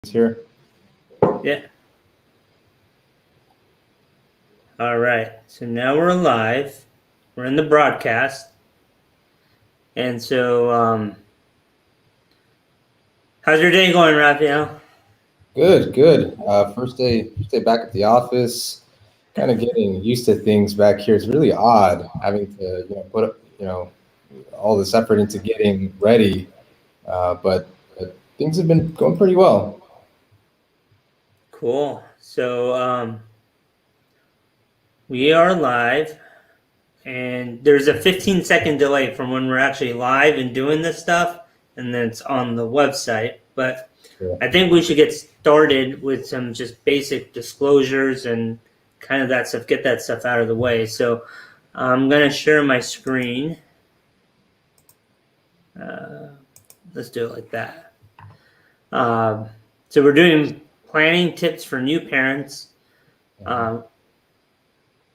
Here. Yeah. All right. So now we're live. We're in the broadcast. And so, how's your day going, Raphael? Good. First day back at the office. Kind of getting used to things back here. It's really odd having to, put all this effort into getting ready. But things have been going pretty well. Cool. So, we are live, and there's a 15-second delay from when we're actually live and doing this stuff, and then it's on the website. But Sure. I think we should get started with some just basic disclosures and kind of that stuff, get that stuff out of the way. So, I'm going to share my screen. Let's do it like that. So we're doing planning tips for new parents,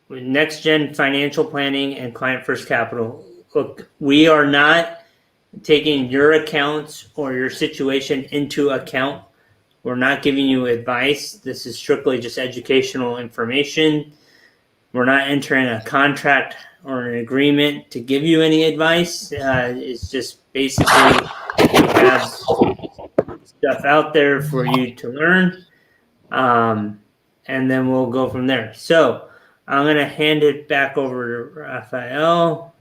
with next gen financial planning and client first capital. Look, we are not taking your accounts or your situation into account. We're not giving you advice. This is strictly just educational information. We're not entering a contract or an agreement to give you any advice. It's just basically we have stuff out there for you to learn, and then we'll go from there. So I'm going to hand it back over to Raphael,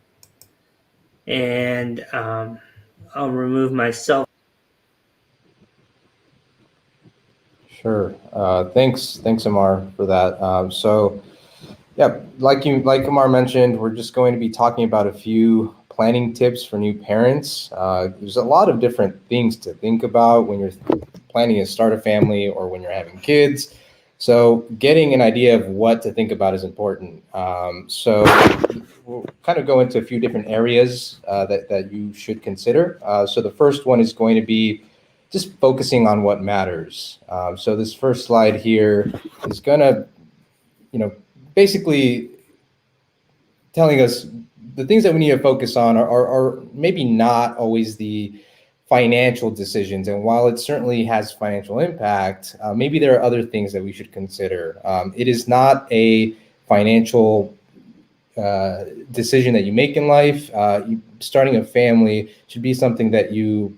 and I'll remove myself. Sure. Thanks, Amar, for that. Yeah, like Amar mentioned, we're just going to be talking about a few planning tips for new parents. There's a lot of different things to think about when you're planning to start a family or when you're having kids. So getting an idea of what to think about is important. So we'll kind of go into a few different areas that you should consider. So the first one is going to be just focusing on what matters. So this first slide here is going to, basically telling us the things that we need to focus on are maybe not always the financial decisions. And while it certainly has financial impact, maybe there are other things that we should consider. It is not a financial decision that you make in life. Starting a family should be something that you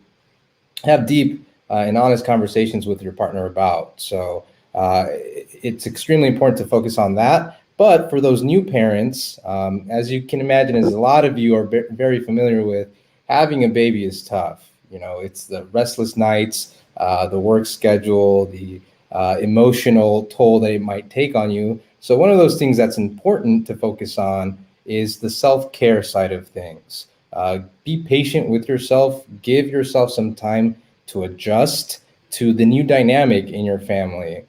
have deep and honest conversations with your partner about. So it's extremely important to focus on that. But for those new parents, as you can imagine, as a lot of you are very familiar with, having a baby is tough. It's the restless nights, the work schedule, the emotional toll that it might take on you. So one of those things that's important to focus on is the self-care side of things. Be patient with yourself. Give yourself some time to adjust to the new dynamic in your family.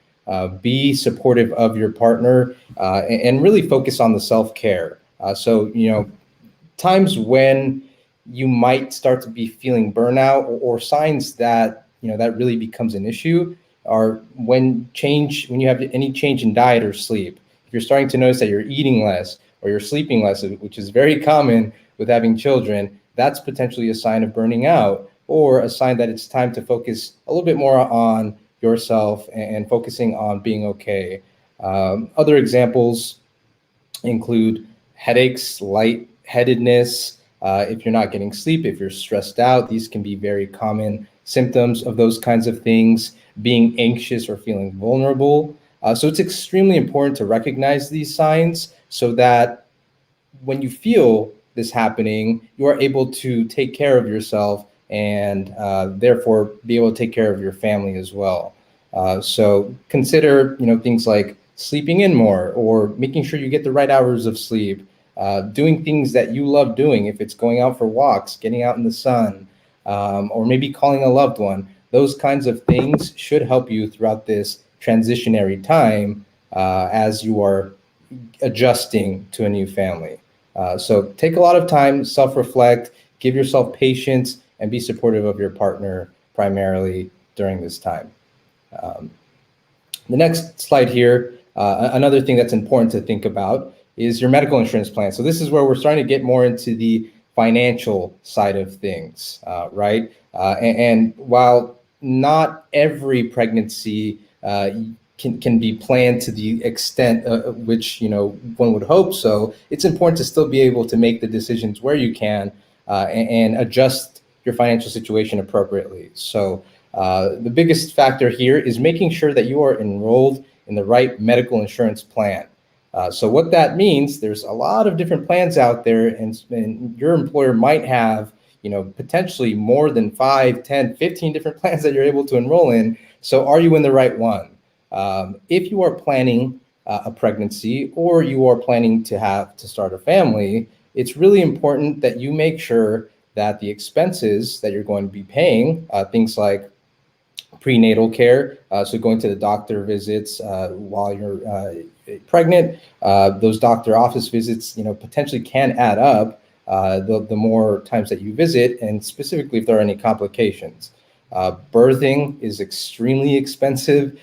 Be supportive of your partner, and really focus on the self-care. So times when you might start to be feeling burnout or signs that that really becomes an issue are when you have any change in diet or sleep. If you're starting to notice that you're eating less or you're sleeping less, which is very common with having children, that's potentially a sign of burning out or a sign that it's time to focus a little bit more on yourself and focusing on being okay. Other examples include headaches, lightheadedness, if you're not getting sleep, if you're stressed out. These can be very common symptoms of those kinds of things, being anxious or feeling vulnerable. So it's extremely important to recognize these signs so that when you feel this happening, you are able to take care of yourself and therefore be able to take care of your family as well. So consider, things like sleeping in more or making sure you get the right hours of sleep, doing things that you love doing. If it's going out for walks, getting out in the sun, or maybe calling a loved one, those kinds of things should help you throughout this transitionary time as you are adjusting to a new family. So take a lot of time, self-reflect, give yourself patience, and be supportive of your partner primarily during this time. The next slide here, another thing that's important to think about is your medical insurance plan. So this is where we're starting to get more into the financial side of things, right? And while not every pregnancy can be planned to the extent which one would hope. So it's important to still be able to make the decisions where you can and adjust your financial situation appropriately. So the biggest factor here is making sure that you are enrolled in the right medical insurance plan. So what that means, there's a lot of different plans out there, and your employer might have potentially more than 5, 10, 15 different plans that you're able to enroll in. So are you in the right one? If you are planning a pregnancy or you are planning to start a family, it's really important that you make sure that the expenses that you're going to be paying, things like prenatal care, so going to the doctor visits while you're pregnant, those doctor office visits, potentially can add up the more times that you visit, and specifically if there are any complications. Birthing is extremely expensive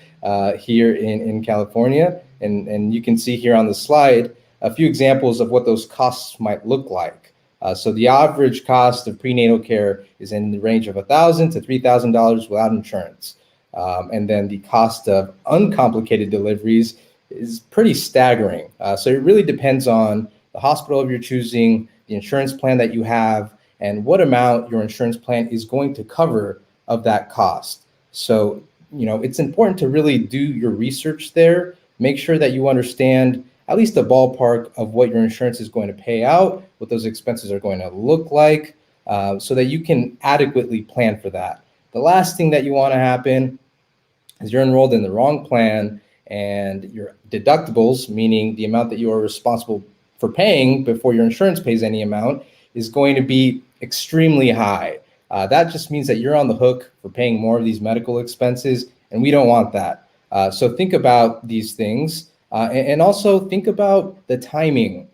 here in California, and you can see here on the slide a few examples of what those costs might look like. So the average cost of prenatal care is in the range of $1,000 to $3,000 without insurance. And then the cost of uncomplicated deliveries is pretty staggering. So it really depends on the hospital of your choosing, the insurance plan that you have, and what amount your insurance plan is going to cover of that cost. So, it's important to really do your research there. Make sure that you understand at least a ballpark of what your insurance is going to pay out, what those expenses are going to look like, so that you can adequately plan for that. The last thing that you want to happen is you're enrolled in the wrong plan and your deductibles, meaning the amount that you are responsible for paying before your insurance pays any amount, is going to be extremely high. That just means that you're on the hook for paying more of these medical expenses, and we don't want that. So think about these things, and also think about the timing.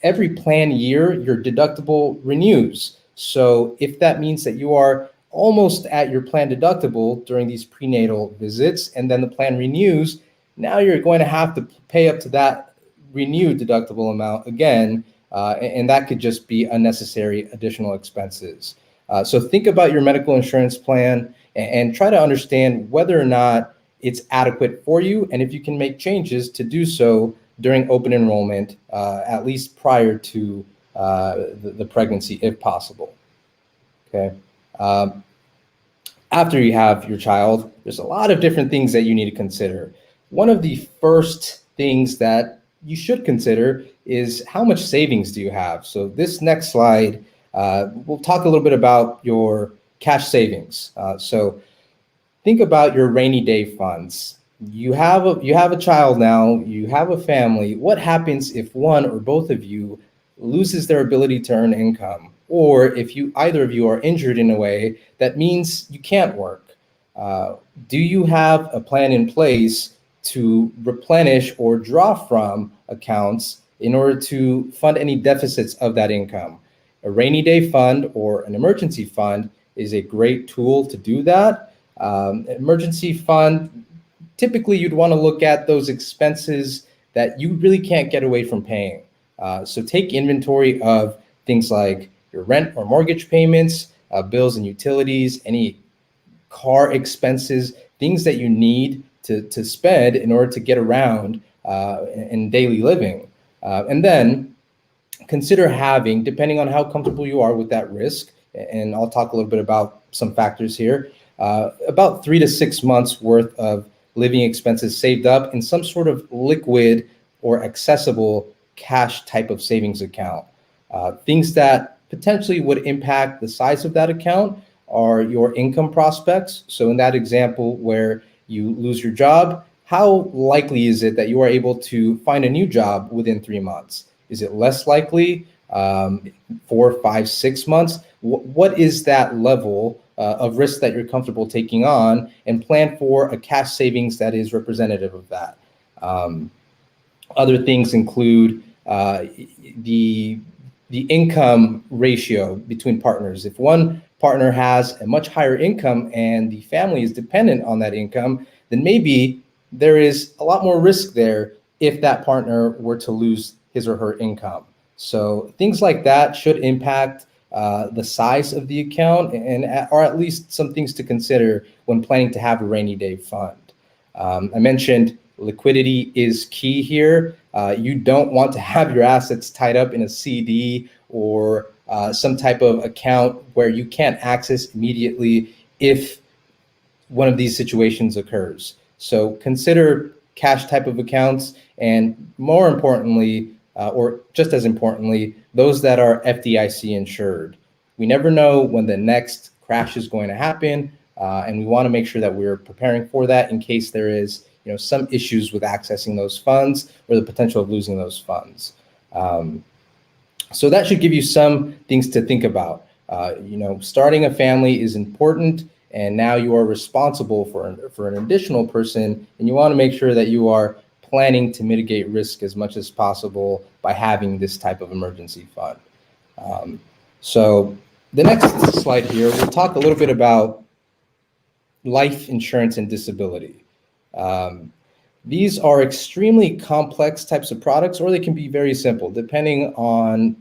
Every plan year, your deductible renews. So if that means that you are almost at your plan deductible during these prenatal visits, and then the plan renews, now you're going to have to pay up to that renewed deductible amount again, and that could just be unnecessary additional expenses. So think about your medical insurance plan and try to understand whether or not it's adequate for you, and if you can make changes to do so during open enrollment, at least prior to the pregnancy, if possible. Okay. After you have your child, there's a lot of different things that you need to consider. One of the first things that you should consider is how much savings do you have? So this next slide, we'll talk a little bit about your cash savings. So think about your rainy day funds. You have a child now, you have a family. What happens if one or both of you loses their ability to earn income? Or if either of you are injured in a way that means you can't work? Do you have a plan in place to replenish or draw from accounts in order to fund any deficits of that income? A rainy day fund or an emergency fund is a great tool to do that. Emergency fund, typically you'd want to look at those expenses that you really can't get away from paying. So take inventory of things like your rent or mortgage payments, bills and utilities, any car expenses, things that you need to spend in order to get around in daily living. And then consider having, depending on how comfortable you are with that risk, and I'll talk a little bit about some factors here, about 3 to 6 months worth of living expenses saved up in some sort of liquid or accessible cash type of savings account. Things that potentially would impact the size of that account are your income prospects. So in that example where you lose your job, how likely is it that you are able to find a new job within 3 months? Is it less likely, 4, 5, 6 months? What is that level of risk that you're comfortable taking on, and plan for a cash savings that is representative of that? Other things include the income ratio between partners. If one partner has a much higher income and the family is dependent on that income, then maybe there is a lot more risk there if that partner were to lose his or her income. So things like that should impact the size of the account, and or at least some things to consider when planning to have a rainy day fund. I mentioned liquidity is key here. You don't want to have your assets tied up in a CD or some type of account where you can't access immediately if one of these situations occurs. So consider cash type of accounts, and more importantly, or just as importantly, those that are FDIC insured. We never know when the next crash is going to happen, and we want to make sure that we're preparing for that in case there is, some issues with accessing those funds or the potential of losing those funds. So that should give you some things to think about. Starting a family is important, and now you are responsible for an additional person, and you want to make sure that you are planning to mitigate risk as much as possible by having this type of emergency fund. So the next slide here, we'll talk a little bit about life insurance and disability. These are extremely complex types of products, or they can be very simple depending on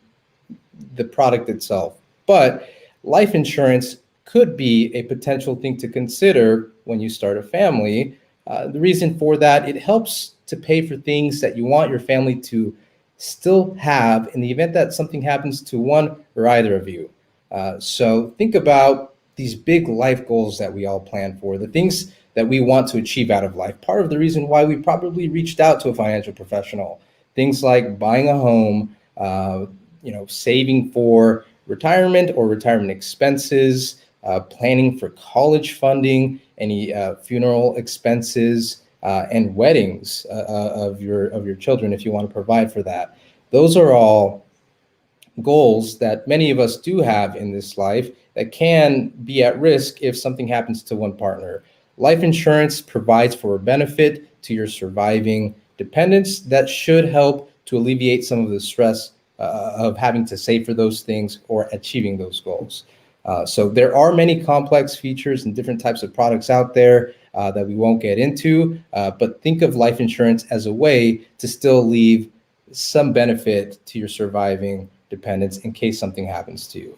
the product itself. But life insurance could be a potential thing to consider when you start a family. The reason for that, it helps to pay for things that you want your family to still have in the event that something happens to one or either of you. So think about these big life goals that we all plan for, the things that we want to achieve out of life. Part of the reason why we probably reached out to a financial professional, things like buying a home, saving for retirement or retirement expenses, planning for college funding, any funeral expenses, and weddings of your children if you want to provide for that. Those are all goals that many of us do have in this life that can be at risk if something happens to one partner. Life insurance provides for a benefit to your surviving dependents that should help to alleviate some of the stress of having to save for those things or achieving those goals. So there are many complex features and different types of products out there that we won't get into, but think of life insurance as a way to still leave some benefit to your surviving dependents in case something happens to you.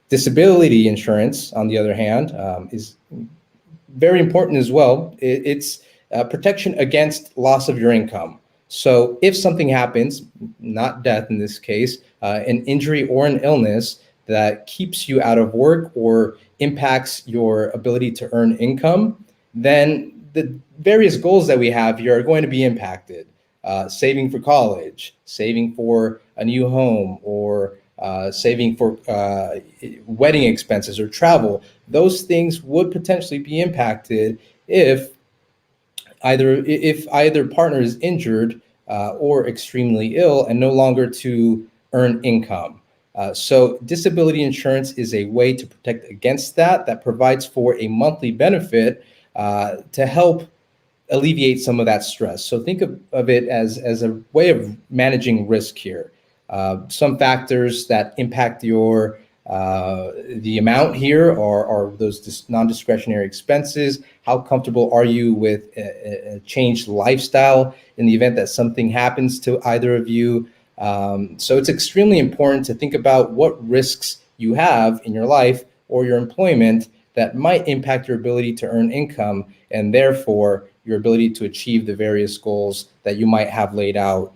Disability insurance, on the other hand, is very important as well. It's protection against loss of your income. So if something happens, not death in this case, an injury or an illness that keeps you out of work or impacts your ability to earn income, then the various goals that we have here are going to be impacted. Saving for college, saving for a new home, or saving for wedding expenses or travel. Those things would potentially be impacted if either partner is injured or extremely ill and no longer to earn income. So disability insurance is a way to protect against that provides for a monthly benefit to help alleviate some of that stress. So think of it as a way of managing risk here. Some factors that impact your the amount here are those non-discretionary expenses. How comfortable are you with a changed lifestyle in the event that something happens to either of you? So it's extremely important to think about what risks you have in your life or your employment that might impact your ability to earn income and therefore your ability to achieve the various goals that you might have laid out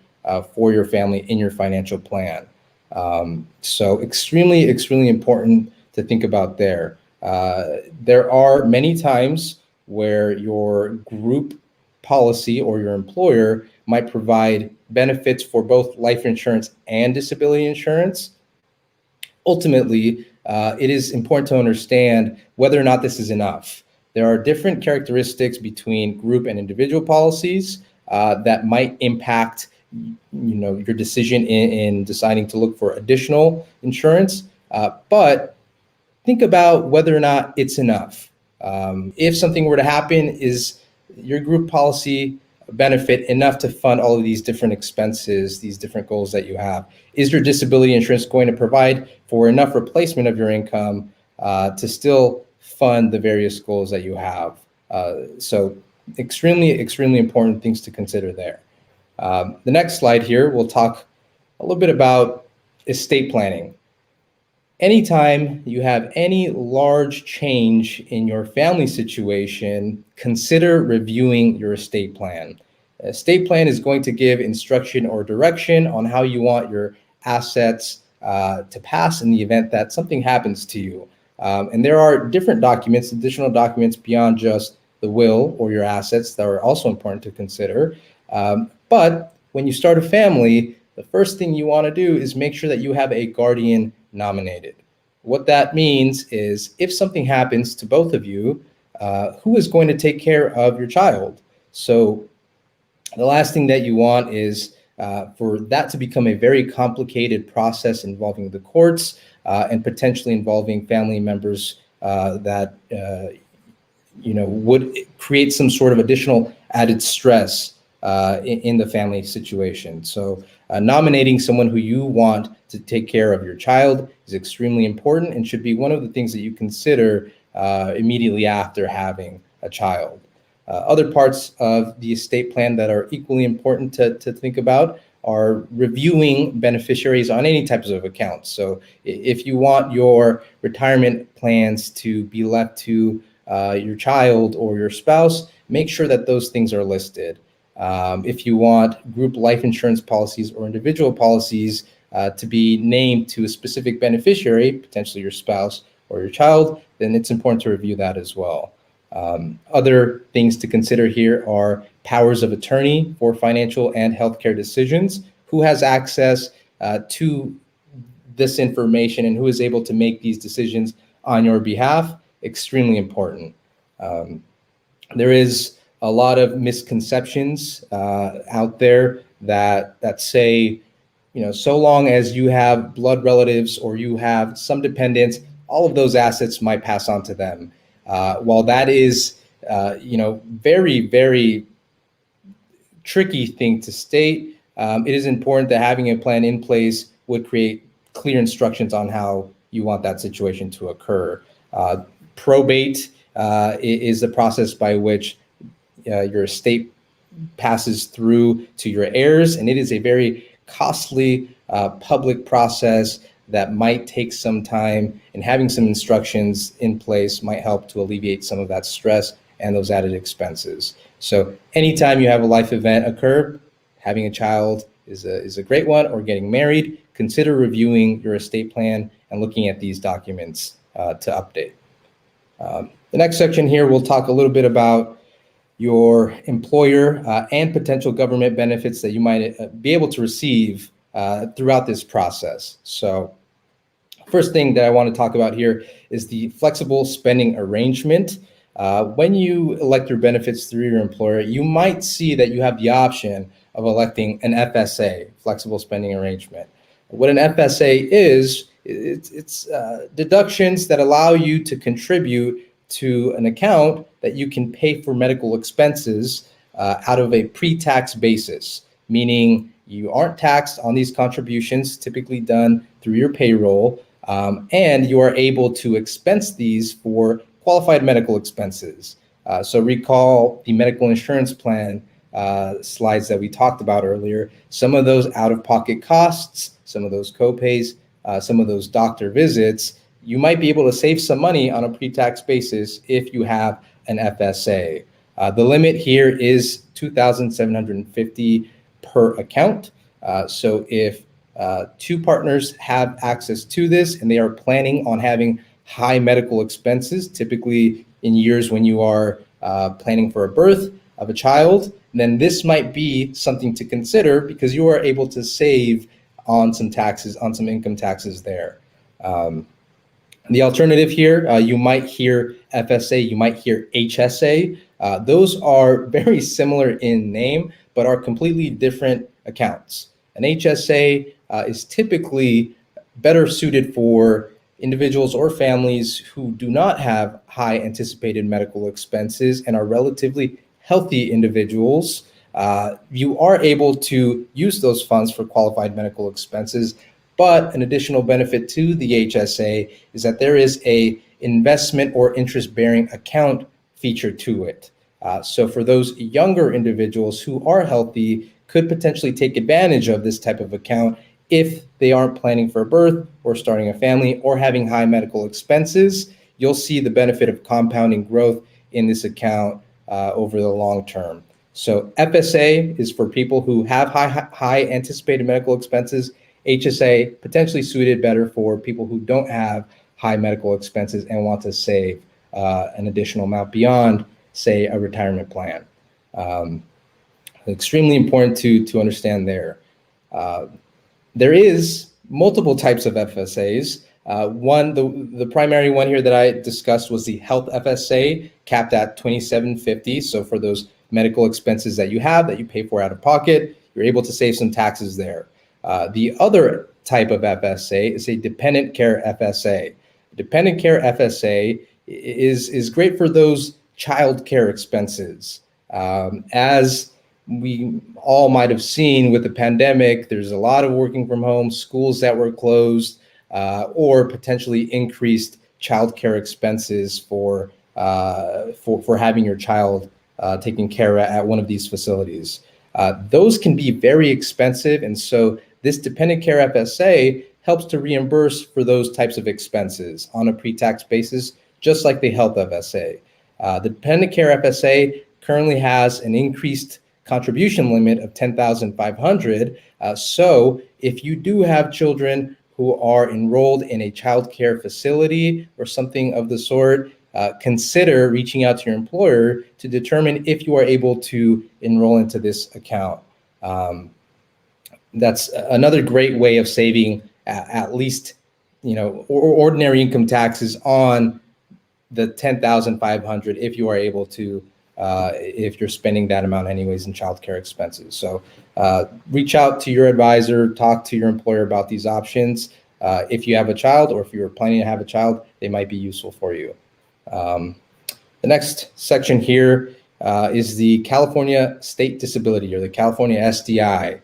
for your family in your financial plan. So extremely, extremely important to think about there. There are many times where your group policy or your employer might provide benefits for both life insurance and disability insurance. Ultimately, it is important to understand whether or not this is enough. There are different characteristics between group and individual policies that might impact your decision in deciding to look for additional insurance, but think about whether or not it's enough. If something were to happen, is your group policy benefit enough to fund all of these different expenses, these different goals that you have? Is your disability insurance going to provide for enough replacement of your income to still fund the various goals that you have? So extremely, extremely important things to consider there. The next slide here, we'll talk a little bit about estate planning. anytime you have any large change in your family situation, consider reviewing your estate plan. Estate plan is going to give instruction or direction on how you want your assets to pass in the event that something happens to you. And there are different documents, additional documents beyond just the will or your assets that are also important to consider. But when you start a family, the first thing you want to do is make sure that you have a guardian nominated. What that means is if something happens to both of you, who is going to take care of your child? So the last thing that you want is for that to become a very complicated process involving the courts and potentially involving family members that would create some sort of additional added stress in the family situation. So nominating someone who you want to take care of your child is extremely important and should be one of the things that you consider immediately after having a child. Other parts of the estate plan that are equally important to think about are reviewing beneficiaries on any types of accounts. So if you want your retirement plans to be left to your child or your spouse, make sure that those things are listed. If you want group life insurance policies or individual policies to be named to a specific beneficiary, potentially your spouse or your child, then it's important to review that as well. Other things to consider here are powers of attorney for financial and healthcare decisions. Who has access to this information and who is able to make these decisions on your behalf? Extremely important. There is a lot of misconceptions out there that say, so long as you have blood relatives or you have some dependents, all of those assets might pass on to them. While that is, very, very tricky thing to state, it is important that having a plan in place would create clear instructions on how you want that situation to occur. Probate is the process by which your estate passes through to your heirs, and it is a very costly public process that might take some time, and having some instructions in place might help to alleviate some of that stress and those added expenses. So anytime you have a life event occur, having a child is a great one, or getting married, consider reviewing your estate plan and looking at these documents to update. The next section here, we'll talk a little bit about your employer and potential government benefits that you might be able to receive throughout this process. So first thing that I want to talk about here is the flexible spending arrangement. When you elect your benefits through your employer, you might see that you have the option of electing an FSA, flexible spending arrangement. What an FSA is, it's deductions that allow you to contribute to an account that you can pay for medical expenses out of a pre-tax basis, meaning you aren't taxed on these contributions, typically done through your payroll, and you are able to expense these for qualified medical expenses. So recall the medical insurance plan slides that we talked about earlier. Some of those out-of-pocket costs, some of those co-pays, some of those doctor visits, you might be able to save some money on a pre-tax basis if you have an FSA. The limit here is $2,750 per account. So if two partners have access to this and they are planning on having high medical expenses, typically in years when you are planning for a birth of a child, then this might be something to consider because you are able to save on some taxes, on some income taxes there. The alternative here, you might hear FSA, you might hear HSA. Those are very similar in name, but are completely different accounts. An HSA is typically better suited for individuals or families who do not have high anticipated medical expenses and are relatively healthy individuals. You are able to use those funds for qualified medical expenses, but an additional benefit to the HSA is that there is a investment or interest-bearing account feature to it. So for those younger individuals who are healthy, could potentially take advantage of this type of account if they aren't planning for a birth or starting a family or having high medical expenses, you'll see the benefit of compounding growth in this account over the long term. So FSA is for people who have high anticipated medical expenses. HSA potentially suited better for people who don't have high medical expenses and want to save an additional amount beyond, say, a retirement plan. Extremely important to understand there. There is multiple types of FSAs. The primary one here that I discussed was the health FSA, capped at $2,750. So for those medical expenses that you have that you pay for out of pocket, you're able to save some taxes there. The other type of FSA is a dependent care FSA. Dependent care FSA is great for those child care expenses. As we all might have seen with the pandemic, there's a lot of working from home, schools that were closed, or potentially increased childcare expenses for having your child taken care of at one of these facilities. Those can be very expensive, and so this dependent care FSA helps to reimburse for those types of expenses on a pre-tax basis, just like the health FSA. The dependent care FSA currently has an increased contribution limit of $10,500. So if you do have children who are enrolled in a child care facility or something of the sort, consider reaching out to your employer to determine if you are able to enroll into this account. That's another great way of saving at least, ordinary income taxes on the $10,500 if you are able to, if you're spending that amount anyways in childcare expenses. So reach out to your advisor, talk to your employer about these options. If you have a child or if you're planning to have a child, they might be useful for you. The next section here is the California State Disability, or the California SDI.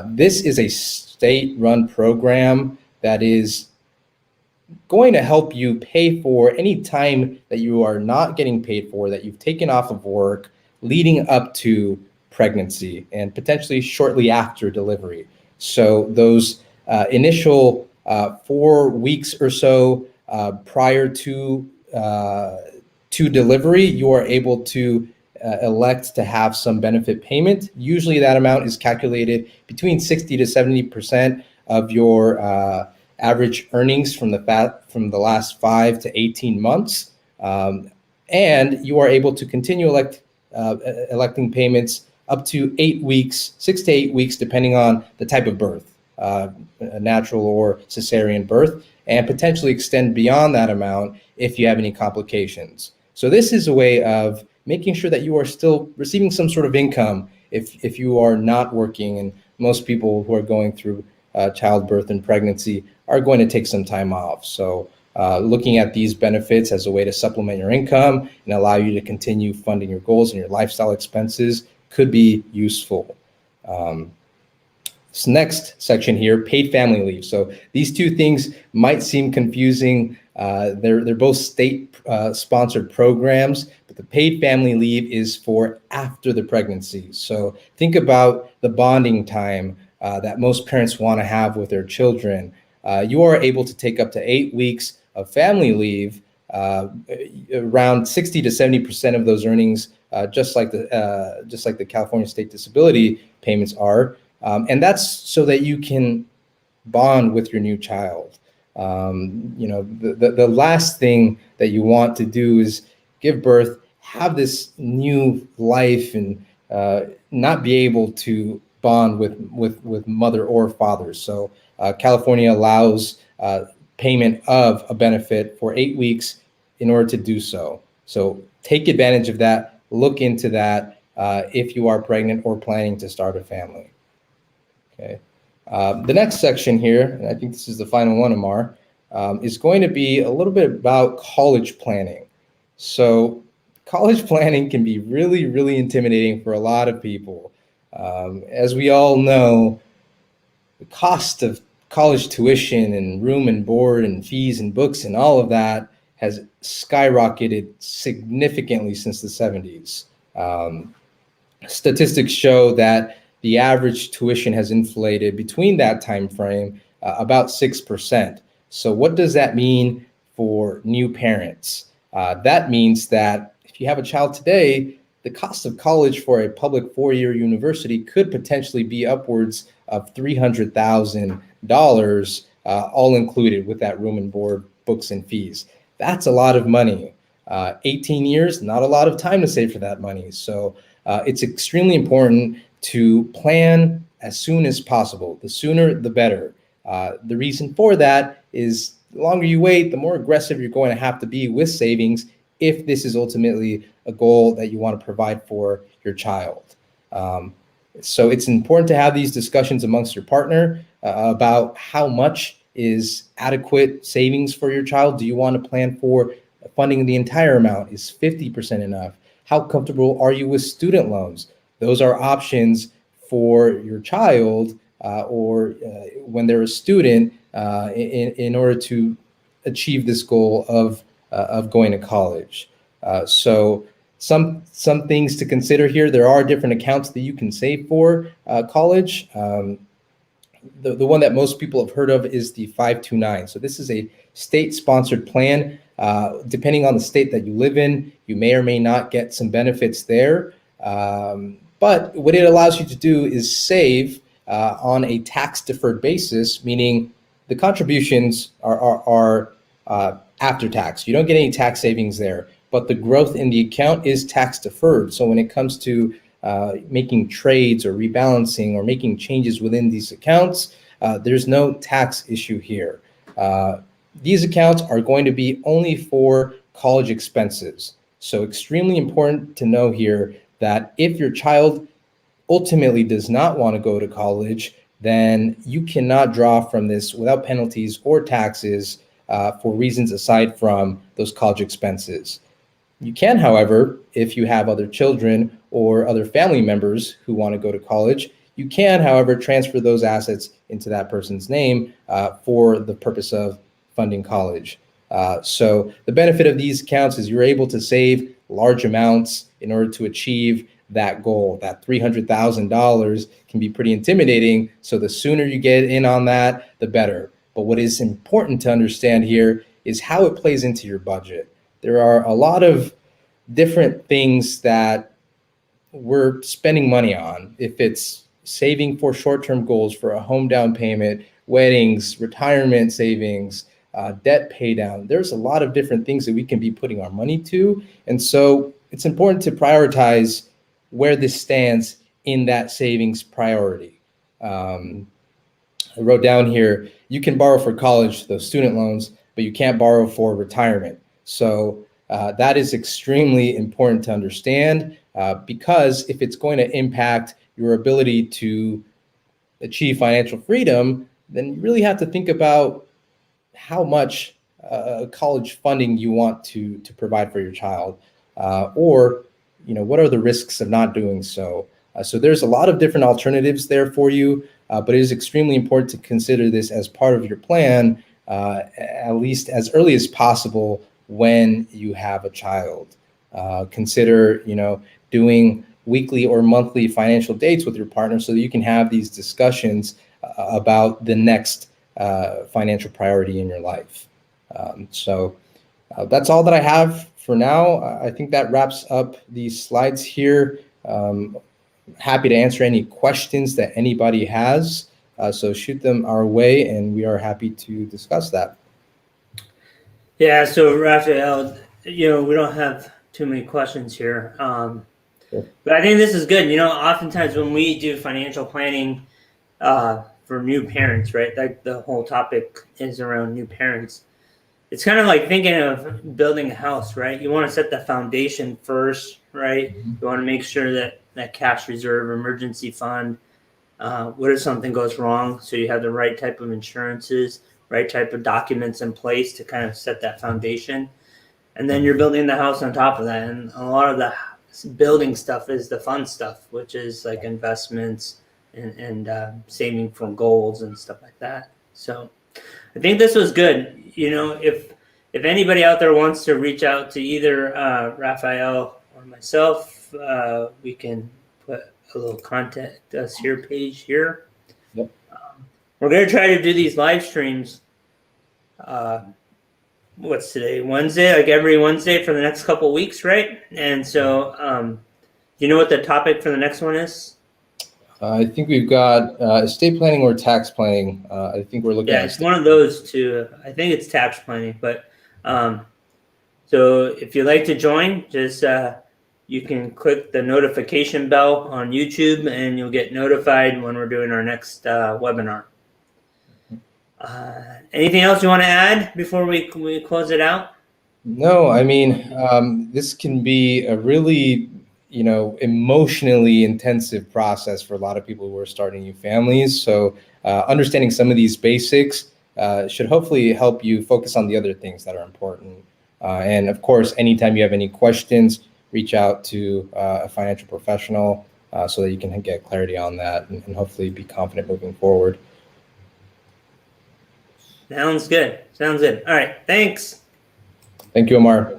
This is a state-run program that is going to help you pay for any time that you are not getting paid for, that you've taken off of work leading up to pregnancy and potentially shortly after delivery. So those initial 4 weeks or so prior to delivery, you are able to elect to have some benefit payment. Usually that amount is calculated between 60 to 70% of your average earnings from the last 5 to 18 months. And you are able to continue electing payments up to 8 weeks, 6 to 8 weeks, depending on the type of birth, a natural or cesarean birth, and potentially extend beyond that amount if you have any complications. So this is a way of making sure that you are still receiving some sort of income if you are not working. And most people who are going through childbirth and pregnancy are going to take some time off. So looking at these benefits as a way to supplement your income and allow you to continue funding your goals and your lifestyle expenses could be useful. This next section here, paid family leave. So these two things might seem confusing. They're both state sponsored programs, but the paid family leave is for after the pregnancy. So think about the bonding time that most parents want to have with their children. You are able to take up to 8 weeks of family leave, around 60 to 70% of those earnings, just like the California State Disability payments are. And that's so that you can bond with your new child. The last thing that you want to do is give birth, have this new life, and not be able to bond with mother or father. So California allows payment of a benefit for 8 weeks in order to do so. So take advantage of that. Look into that if you are pregnant or planning to start a family. Okay. The next section here, and I think this is the final one, Amar, is going to be a little bit about college planning. So college planning can be really, really intimidating for a lot of people. As we all know, the cost of college tuition and room and board and fees and books and all of that has skyrocketed significantly since the 70s. Statistics show that the average tuition has inflated between that time frame about 6%. So what does that mean for new parents? That means that if you have a child today, the cost of college for a public four-year university could potentially be upwards of $300,000, all included with that room and board, books, and fees. That's a lot of money. 18 years, not a lot of time to save for that money. So it's extremely important to plan as soon as possible. The sooner, the better. The reason for that is the longer you wait, the more aggressive you're going to have to be with savings if this is ultimately a goal that you want to provide for your child. So it's important to have these discussions amongst your partner about how much is adequate savings for your child. Do you want to plan for funding the entire amount? Is 50% enough? How comfortable are you with student loans? Those are options for your child or when they're a student in order to achieve this goal of going to college. So some things to consider here. There are different accounts that you can save for college. The one that most people have heard of is the 529. So this is a state-sponsored plan. Depending on the state that you live in, you may or may not get some benefits there. But what it allows you to do is save on a tax-deferred basis, meaning the contributions are after tax. You don't get any tax savings there, but the growth in the account is tax-deferred. So when it comes to making trades or rebalancing or making changes within these accounts, there's no tax issue here. These accounts are going to be only for college expenses. So extremely important to know here that if your child ultimately does not want to go to college, then you cannot draw from this without penalties or taxes for reasons aside from those college expenses. You can, however, if you have other children or other family members who want to go to college, you can, however, transfer those assets into that person's name for the purpose of funding college. So the benefit of these accounts is you're able to save large amounts in order to achieve that goal. That $300,000 can be pretty intimidating. So the sooner you get in on that, the better. But what is important to understand here is how it plays into your budget. There are a lot of different things that we're spending money on. If it's saving for short-term goals for a home down payment, weddings, retirement savings, debt pay down, there's a lot of different things that we can be putting our money to. And so it's important to prioritize where this stands in that savings priority. I wrote down here, you can borrow for college, those student loans, but you can't borrow for retirement. So that is extremely important to understand because if it's going to impact your ability to achieve financial freedom, then you really have to think about how much college funding you want to provide for your child, or what are the risks of not doing so. So there's a lot of different alternatives there for you, but it is extremely important to consider this as part of your plan, at least as early as possible when you have a child. Consider, doing weekly or monthly financial dates with your partner so that you can have these discussions about the next financial priority in your life. So that's all that I have for now. I think that wraps up these slides here. Happy to answer any questions that anybody has. So shoot them our way and we are happy to discuss that. Yeah, so Raphael, we don't have too many questions here. Sure. But I think this is good. Oftentimes when we do financial planning for new parents, right? Like the whole topic is around new parents. It's kind of like thinking of building a house, right? You want to set the foundation first, right? You want to make sure that cash reserve, emergency fund, what if something goes wrong? So you have the right type of insurances, right type of documents in place to kind of set that foundation. And then you're building the house on top of that. And a lot of the building stuff is the fun stuff, which is like investments and saving for goals and stuff like that. So I think this was good. If anybody out there wants to reach out to either Raphael or myself, we can put a little contact us here page here. Yep. We're going to try to do these live streams. What's today? Wednesday, like every Wednesday for the next couple weeks, right? And so, do you know what the topic for the next one is? I think we've got estate planning or tax planning. I think we're looking Yeah, at it's one of those two. I think it's tax planning, but so if you'd like to join, just you can click the notification bell on YouTube, and you'll get notified when we're doing our next webinar. Anything else you want to add before we close it out? No, I mean, this can be a really, emotionally intensive process for a lot of people who are starting new families. So understanding some of these basics should hopefully help you focus on the other things that are important. And of course, anytime you have any questions, reach out to a financial professional so that you can get clarity on that and hopefully be confident moving forward. Sounds good. Sounds good. All right. Thanks. Thank you, Amar.